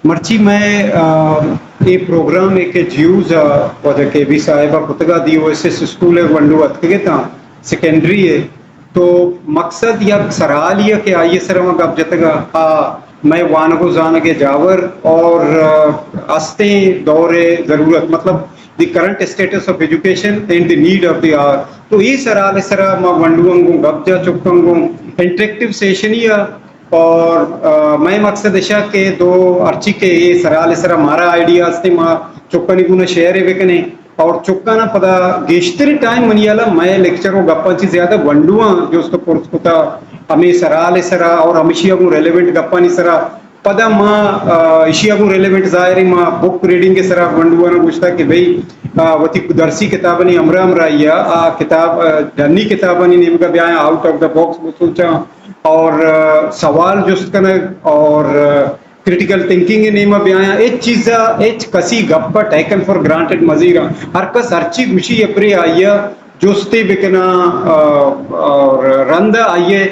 Marci मैं ये programme एक ज्यूज के भी साहिबा कुतगा दी ओएसएस स्कूल है वंडू अतके था सेकेंडरी है तो मकसद या सराल ये कि आइए सर वहाँ गप जतगा मैं वान को जान के जावर और अस्ते दौरे ज़रूरत मतलब the current status of education and the need of the hour तो ये सराल सरा मैं वंडुअंगू गप जा चुकंगू इंटरेक्टिव सेशन ही और मैं मकसद ऐसा के दो अर्ची के ये सराल सरा मारा आइडियाज थे माँ चुक्कनी गुना शेयर है वेकने और चुक्का ना पता गेश्तरी टाइम मनियाला मैं लेक्चर को गप्पा ची ज्यादा वंडुआ जो उसको पुरस्कुता हमें सराल सरा और हमेशिया को रेलेवेंट गप्पा नहीं सरा पदा माँ इशिया को रेलेवेंट जाहिर माँ बुक रीडिंग के सरा वंडुआ ना पूछता कि भाई वती दरसी किताब नहीं अमरा अमरा या किताब धनी किताब नहीं नेम का ब्याह आउट ऑफ द बॉक्स सोचा और सवाल जो और क्रिटिकल थिंकिंग नेम ब्याया एक चीज एक कसी गप्पा टेकन फॉर ग्रांटेड मजीरा हर कस अर्ची गुशी अपरे आइया जोस्ते बिकना और रंद आइए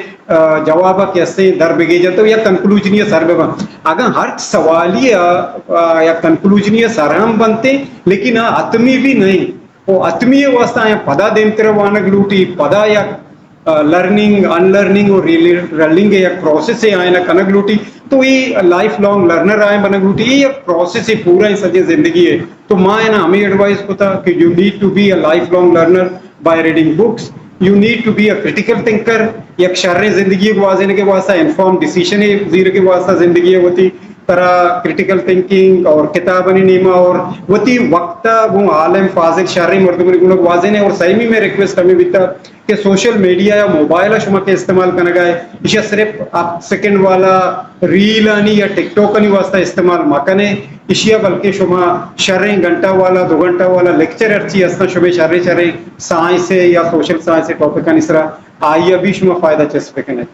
जवाब कैसे दर बिगे जाते या कंक्लूजनीय सर अगर हर सवालिय या कंक्लूजनीय सरहम बनते लेकिन आत्मी भी नहीं वो आत्मीय वास्ता पदा देमतर वानक लूटी पदा या लर्निंग अनलर्निंग और रनिंग या प्रोसेस है आए ना कनक लूटी तो ये लाइफ लॉन्ग लर्नर आए बनक लूटी ये प्रोसेस है पूरा ही सजे जिंदगी है तो माँ है ना हमें एडवाइस होता कि you need to be a lifelong learner by reading books you need to be a critical thinker या शर्र जिंदगी को वाजने के वास्ता इन्फॉर्म डिसीजन है जीरो के वास्ता जिंदगी होती तरह क्रिटिकल थिंकिंग और किताबनी नीमा और वती वक्त वो आलम फाजिल शारी मर्दबरी गुण वाजने और सही में रिक्वेस्ट हमें बीता कि सोशल मीडिया या मोबाइल शुमा के इस्तेमाल करना गए इसे सिर्फ आप सेकंड वाला रील आनी या टिकटॉक नहीं वास्ता इस्तेमाल मकने इशिया बल्कि शुमा शर्रे घंटा वाला 2 घंटा वाला लेक्चर अर्ची असना शुबे शर्रे शर्रे साइंस या सोशल साइंस टॉपिक का निसरा आइए भी शुमा फायदा चेस पे कने